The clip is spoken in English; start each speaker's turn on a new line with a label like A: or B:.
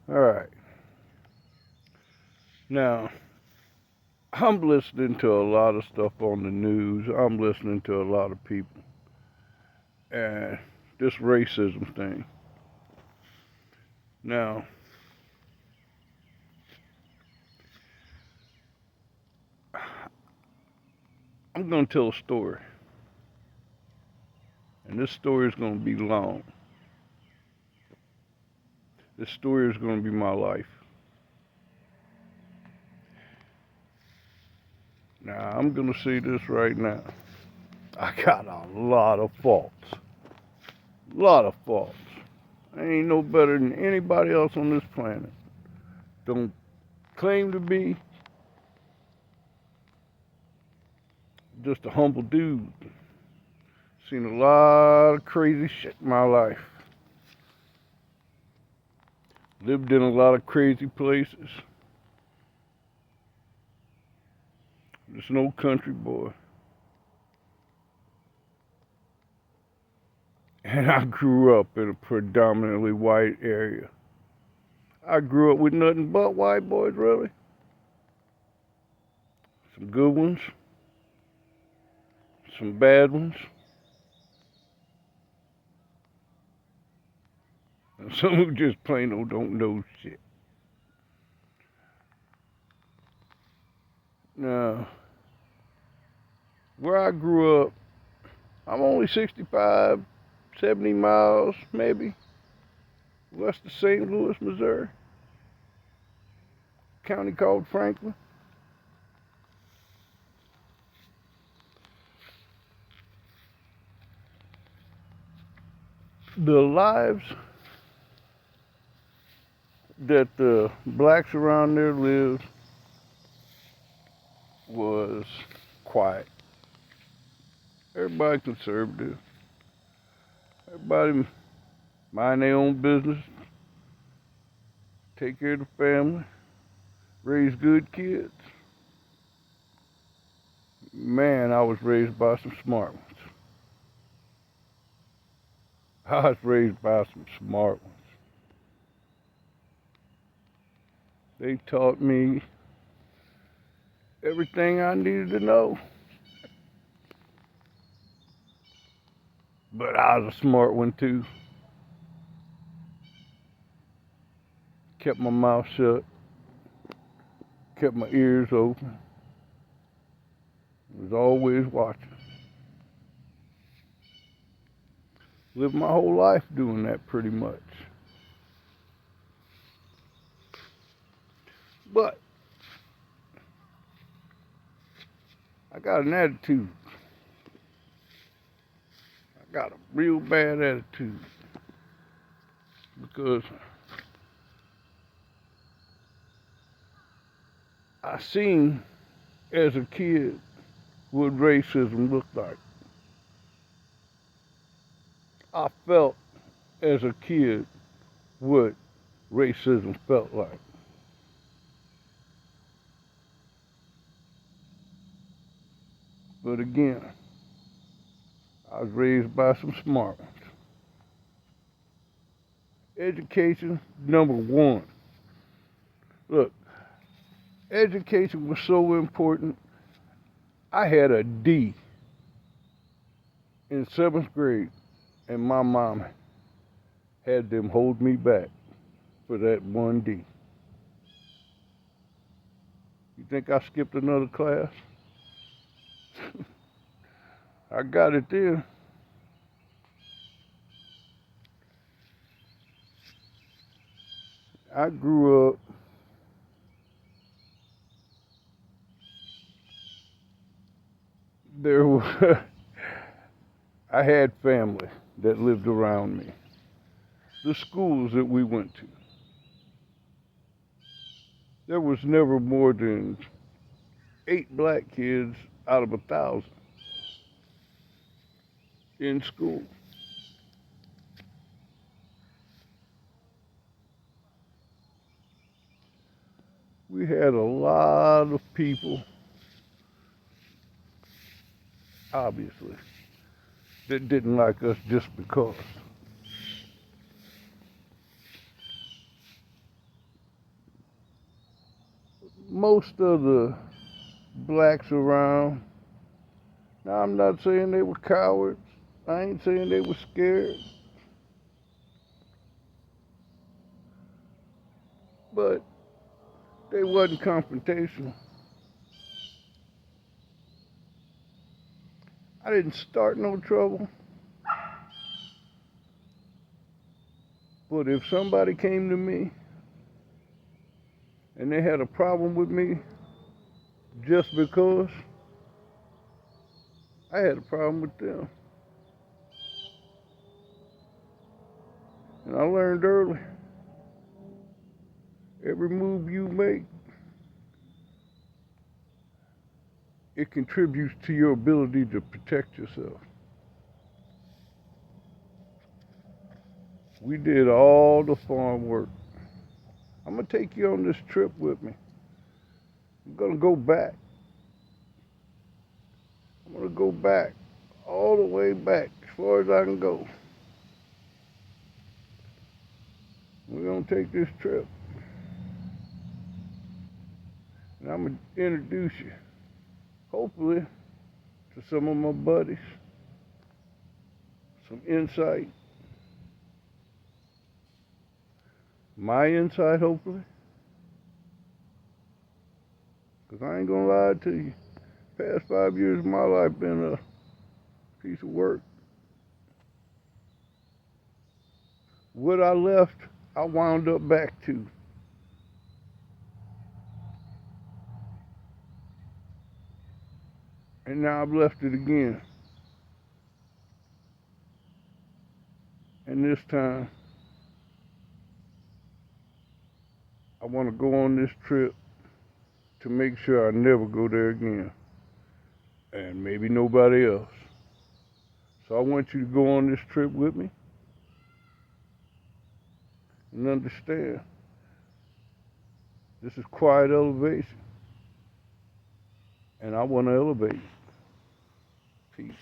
A: All right. Now, I'm listening to a lot of stuff on the news. I'm listening to a lot of people. And this racism thing. Now, I'm going to tell a story. And this story is going to be long. This story is going to be my life. Now, I'm going to say this right now. I got a lot of faults. A lot of faults. I ain't no better than anybody else on this planet. Don't claim to be. Just a humble dude. Seen a lot of crazy shit in my life. Lived in a lot of crazy places. Just an old country boy. And I grew up in a predominantly white area. I grew up with nothing but white boys, really. Some good ones, some bad ones, and some who just plain old don't know shit. Now, where I grew up, I'm only 65, 70 miles, maybe, west of St. Louis, Missouri. County called Franklin. The lives that the blacks around there lived was quiet. Everybody conservative. Everybody mind their own business, take care of the family, raise good kids. Man, I was raised by some smart ones. I was raised by some smart ones. They taught me everything I needed to know. But I was a smart one too. Kept my mouth shut, kept my ears open, was always watching. Lived my whole life doing that pretty much. But I got an attitude. I got a real bad attitude. Because I seen as a kid what racism looked like. I felt as a kid what racism felt like. But again, I was raised by some smart ones. Education, number one. Look, education was so important. I had a D in seventh grade, and my mom had them hold me back for that one D. You think I skipped another class? I got it there. I grew up, there was, I had family that lived around me. The schools that we went to, there was never more than 8 black kids out of 1,000 in school. We had a lot of people, obviously, that didn't like us just because. most of the blacks around, now I'm not saying they were cowards. I ain't saying they were scared. But they wasn't confrontational. I didn't start no trouble. But if somebody came to me and they had a problem with me just because, I had a problem with them. And I learned early, every move you make, it contributes to your ability to protect yourself. We did all the farm work. I'm gonna take you on this trip with me. I'm gonna go back. I'm gonna go back, all the way back, as far as I can go. We're gonna take this trip. And I'm gonna introduce you, hopefully, to some of my buddies. Some insight. My insight, hopefully. Because I ain't gonna lie to you. Past 5 years of my life been a piece of work. What I left, I wound up back to. And now I've left it again. And this time, I want to go on this trip to make sure I never go there again. And maybe nobody else. So I want you to go on this trip with me and understand this is quiet elevation. And I want to elevate. Peace.